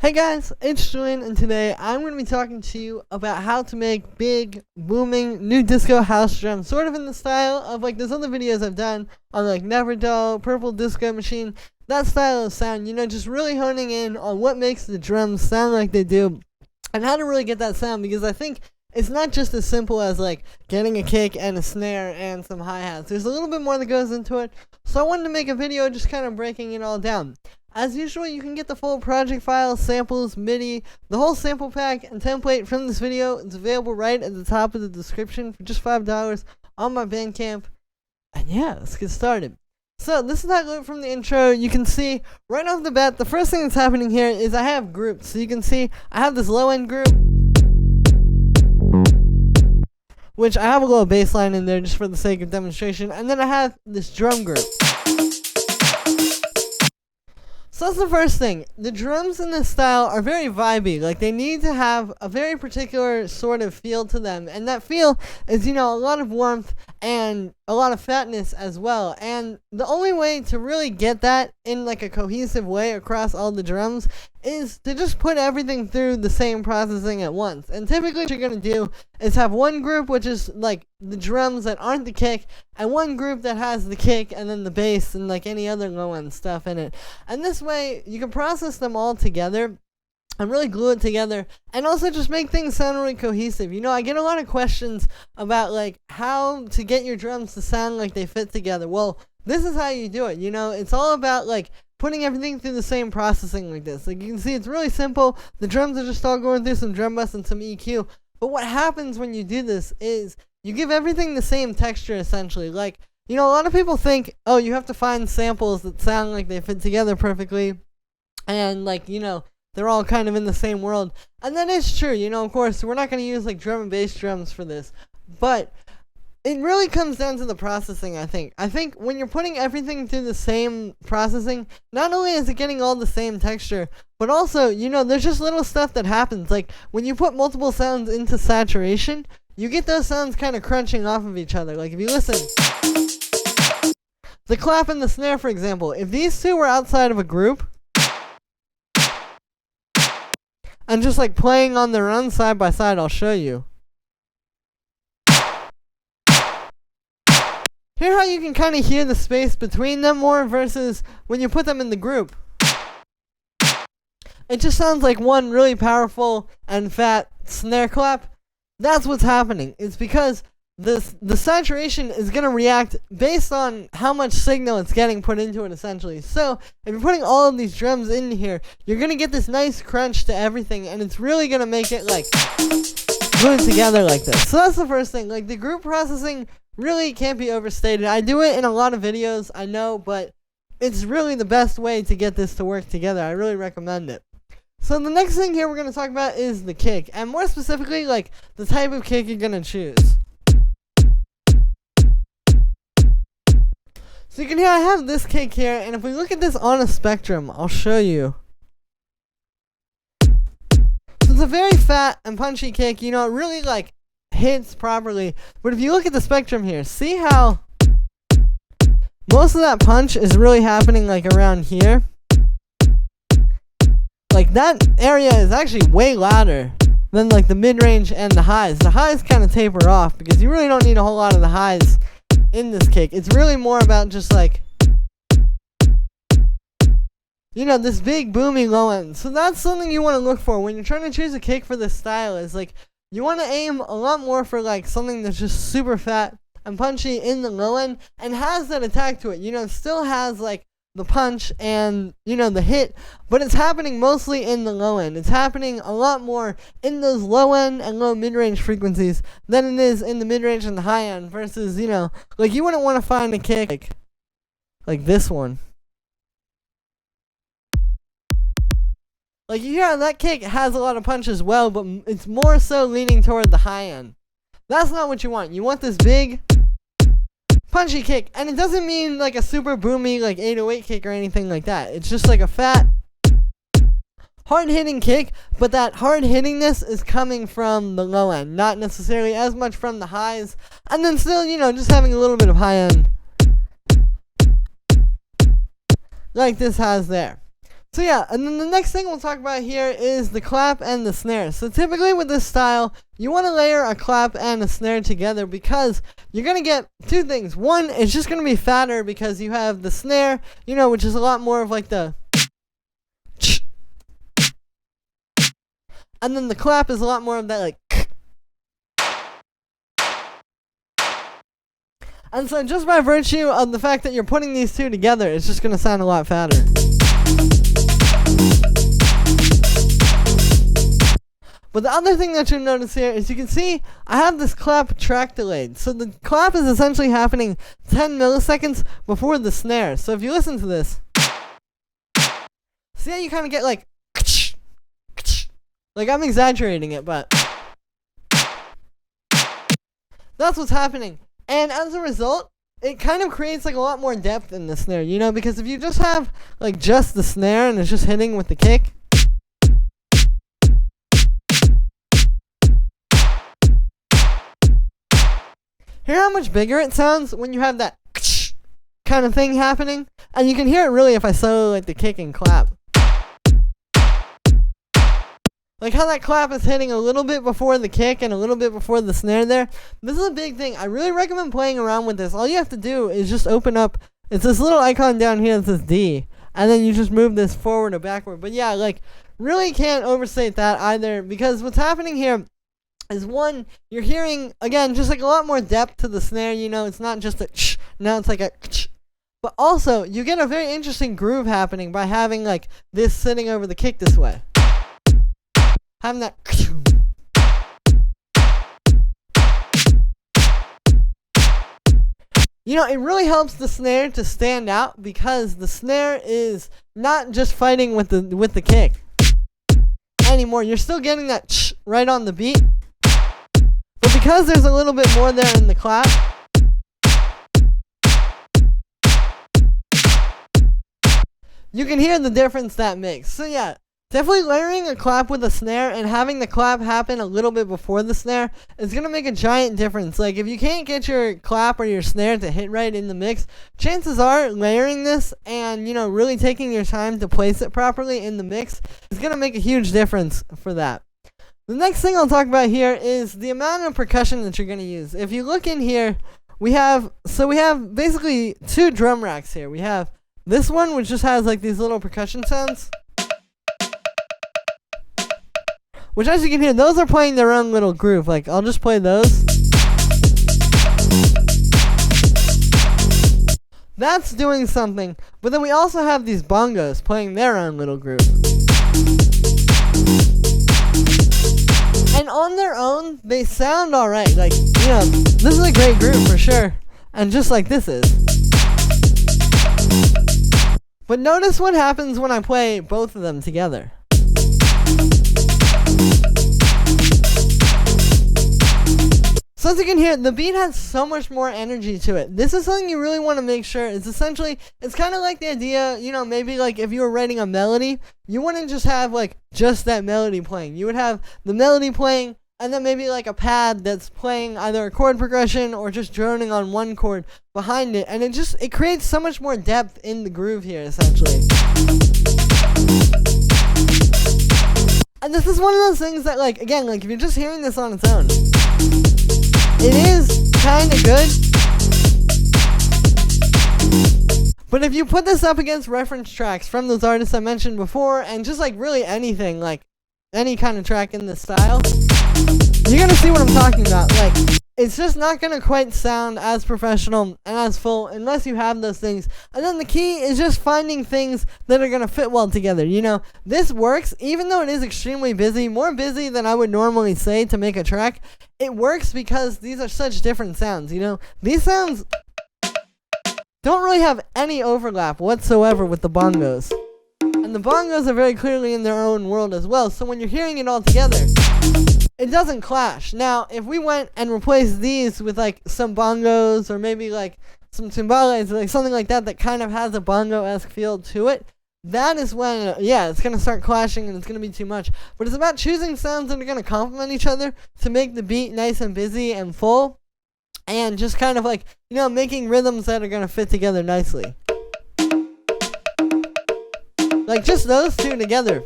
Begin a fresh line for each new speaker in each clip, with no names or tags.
Hey guys, it's Julian, and today I'm going to be talking to you about how to make big, booming, new disco house drums, sort of in the style of like those other videos I've done on like Never Dull, Purple Disco Machine, that style of sound, just really honing in on what makes the drums sound like they do, and how to really get that sound, because I think it's not just as simple as like getting a kick and a snare and some hi-hats. There's a little bit more that goes into it, so I wanted to make a video just kind of breaking it all down. As usual, you can get the full project file, samples, MIDI, the whole sample pack, and template from this video. It's available right at the top of the description for just $5 on my Bandcamp. And yeah, let's get started. So this is how I go from the intro. You can see right off the bat, the first thing that's happening here is I have groups. So you can see I have this low end group, which I have a little bass line in there just for the sake of demonstration. And then I have this drum group. So that's the first thing. The drums in this style are very vibey. Like, they need to have a very particular sort of feel to them. And that feel is, a lot of warmth and a lot of fatness as well. And the only way to really get that in like a cohesive way across all the drums is to just put everything through the same processing at once. And typically what you're going to do is have one group which is like the drums that aren't the kick, and one group that has the kick and then the bass and like any other low end stuff in it. And this way you can process them all together and really glue it together, and also just make things sound really cohesive. I get a lot of questions about like how to get your drums to sound like they fit together. Well, this is how you do it. It's all about like putting everything through the same processing like this. Like, you can see it's really simple. The drums are just all going through some drum bus and some EQ. But what happens when you do this is you give everything the same texture essentially. Like, a lot of people think, oh, you have to find samples that sound like they fit together perfectly, and like, they're all kind of in the same world. And that is true, of course, we're not going to use like drum and bass drums for this. But it really comes down to the processing, I think. I think when you're putting everything through the same processing, not only is it getting all the same texture, but also, there's just little stuff that happens. Like, when you put multiple sounds into saturation, you get those sounds kind of crunching off of each other. Like, if you listen, the clap and the snare, for example, if these two were outside of a group, and just like playing on their own side by side, I'll show you. Hear how you can kind of hear the space between them more versus when you put them in the group. It just sounds like one really powerful and fat snare clap. That's what's happening. It's because the saturation is going to react based on how much signal it's getting put into it, essentially. So if you're putting all of these drums in here, you're going to get this nice crunch to everything, and it's really going to make it like glued together like this. So that's the first thing. Like, the group processing really can't be overstated. I do it in a lot of videos, I know, but it's really the best way to get this to work together. I really recommend it. So the next thing here we're going to talk about is the kick, and more specifically, like, the type of kick you're going to choose. So you can hear I have this kick here, and if we look at this on a spectrum, I'll show you. So it's a very fat and punchy kick, it really like hits properly. But if you look at the spectrum here, see how most of that punch is really happening like around here? Like, that area is actually way louder than like the mid-range and the highs. The highs kind of taper off because you really don't need a whole lot of the highs in this kick. It's really more about just like, this big boomy low end. So that's something you want to look for when you're trying to choose a kick for this style. Is like, you want to aim a lot more for like something that's just super fat and punchy in the low end and has that attack to it. It still has like the punch and the hit, but it's happening mostly in the low end. It's happening a lot more in those low end and low mid-range frequencies than it is in the mid-range and the high end, versus like, you wouldn't want to find a kick like this one. Like, you hear how that kick has a lot of punch as well, but it's more so leaning toward the high end. That's not what you want. You want this big punchy kick, and it doesn't mean like a super boomy like 808 kick or anything like that. It's just like a fat, hard-hitting kick, but that hard-hittingness is coming from the low end, not necessarily as much from the highs, and then still, just having a little bit of high end like this has there. So yeah, and then the next thing we'll talk about here is the clap and the snare. So typically with this style, you want to layer a clap and a snare together because you're going to get two things. One, it's just going to be fatter because you have the snare, which is a lot more of like the... And then the clap is a lot more of that like... And so just by virtue of the fact that you're putting these two together, it's just going to sound a lot fatter. But the other thing that you'll notice here is you can see I have this clap track delayed. So the clap is essentially happening 10 milliseconds before the snare. So if you listen to this, see how you kind of get like I'm exaggerating it, but that's what's happening. And as a result, it kind of creates like a lot more depth in the snare, because if you just have like just the snare and it's just hitting with the kick, hear how much bigger it sounds when you have that kind of thing happening? And you can hear it really if I solo like the kick and clap. Like how that clap is hitting a little bit before the kick and a little bit before the snare there. This is a big thing. I really recommend playing around with this. All you have to do is just open up, it's this little icon down here that says D. And then you just move this forward or backward. But yeah, like really can't overstate that either, because what's happening here is one, you're hearing, again, just like a lot more depth to the snare, it's not just a now it's like a but also, you get a very interesting groove happening by having like this sitting over the kick this way. Having that it really helps the snare to stand out because the snare is not just fighting with the kick anymore. You're still getting that right on the beat. But because there's a little bit more there in the clap, you can hear the difference that makes. So yeah, definitely layering a clap with a snare and having the clap happen a little bit before the snare is going to make a giant difference. Like if you can't get your clap or your snare to hit right in the mix, chances are layering this and, really taking your time to place it properly in the mix is going to make a huge difference for that. The next thing I'll talk about here is the amount of percussion that you're going to use. If you look in here, we have basically two drum racks here. We have this one, which just has like these little percussion sounds, which as you can hear, those are playing their own little groove. Like I'll just play those. That's doing something. But then we also have these bongos playing their own little groove. And on their own, they sound alright. Like, this is a great groove for sure. And just like this is. But notice what happens when I play both of them together. So as you can hear, the beat has so much more energy to it. This is something you really want to make sure. It's kind of like the idea, maybe like if you were writing a melody, you wouldn't just have like just that melody playing. You would have the melody playing and then maybe like a pad that's playing either a chord progression or just droning on one chord behind it. And it creates so much more depth in the groove here, essentially. And this is one of those things that like, again, like if you're just hearing this on its own, it is kind of good, but if you put this up against reference tracks from those artists I mentioned before, and just like really anything, like any kind of track in this style, you're gonna see what I'm talking about. Like, it's just not gonna quite sound as professional and as full unless you have those things. And then the key is just finding things that are gonna fit well together. This works, even though it is extremely busy, more busy than I would normally say to make a track. It works because these are such different sounds, These sounds don't really have any overlap whatsoever with the bongos. And the bongos are very clearly in their own world as well, so when you're hearing it all together, it doesn't clash. Now, if we went and replaced these with like some bongos or maybe like some timbales, like something like that kind of has a bongo-esque feel to it, that is when, it's going to start clashing and it's going to be too much. But it's about choosing sounds that are going to complement each other to make the beat nice and busy and full. And just kind of like, making rhythms that are going to fit together nicely. Like just those two together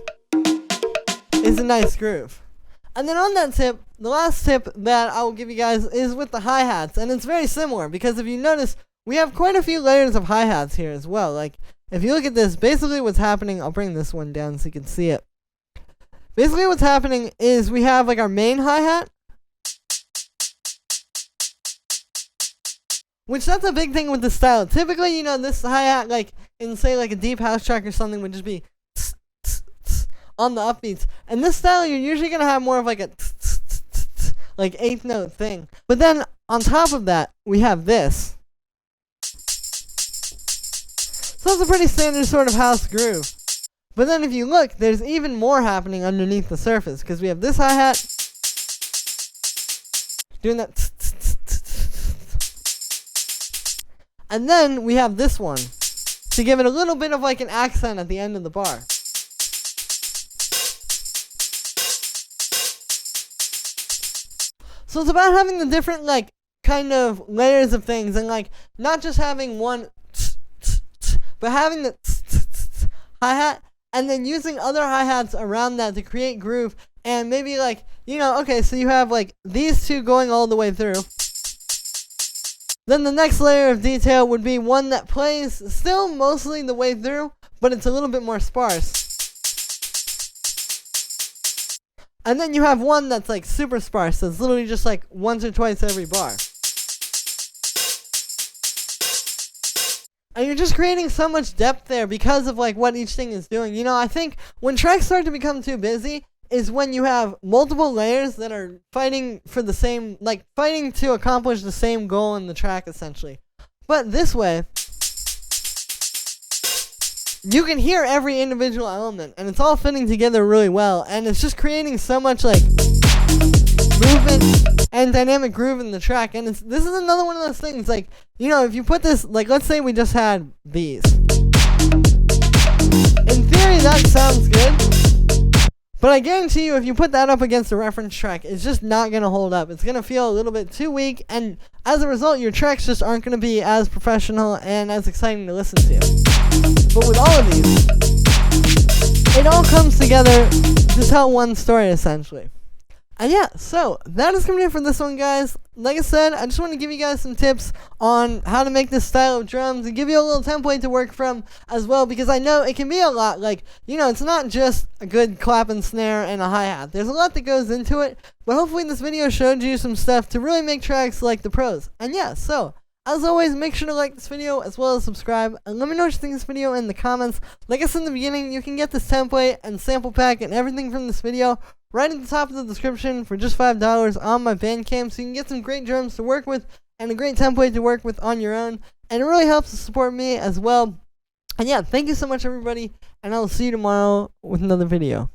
is a nice groove. And then on that tip, the last tip that I will give you guys is with the hi-hats. And it's very similar because if you notice, we have quite a few layers of hi-hats here as well. Like if you look at this, basically what's happening, I'll bring this one down so you can see it. Basically what's happening is we have like our main hi-hat, which that's a big thing with the style. Typically, this hi-hat, like in say like a deep house track or something, would just be on the upbeats. And this style, you're usually gonna have more of like a like eighth note thing. But then on top of that, we have this. So it's a pretty standard sort of house groove. But then if you look, there's even more happening underneath the surface because we have this hi-hat doing that. And then we have this one to give it a little bit of like an accent at the end of the bar. So it's about having the different like kind of layers of things and like not just having one but having the hi-hat and then using other hi-hats around that to create groove and maybe like, okay, so you have like these two going all the way through. Then the next layer of detail would be one that plays still mostly the way through, but it's a little bit more sparse. And then you have one that's like super sparse, so it's literally just like once or twice every bar. And you're just creating so much depth there because of like what each thing is doing. I think when tracks start to become too busy is when you have multiple layers that are fighting for the same, like fighting to accomplish the same goal in the track essentially. But this way, you can hear every individual element and it's all fitting together really well and it's just creating so much like movement and dynamic groove in the track. And this is another one of those things like, if you put this, like let's say we just had these. In theory that sounds good, but I guarantee you if you put that up against a reference track, it's just not going to hold up. It's going to feel a little bit too weak and as a result your tracks just aren't going to be as professional and as exciting to listen to. But with all of these, it all comes together to tell one story essentially. And yeah, so that is going to be it for this one, guys. Like I said, I just want to give you guys some tips on how to make this style of drums and give you a little template to work from as well, because I know it can be a lot. Like, it's not just a good clap and snare and a hi-hat. There's a lot that goes into it, but hopefully this video showed you some stuff to really make tracks like the pros. And yeah, so as always, make sure to like this video as well as subscribe, and let me know what you think of this video in the comments. Like I said in the beginning, you can get this template and sample pack and everything from this video right at the top of the description for just $5 on my Bandcamp, so you can get some great drums to work with and a great template to work with on your own, and it really helps to support me as well. And yeah, thank you so much everybody, and I will see you tomorrow with another video.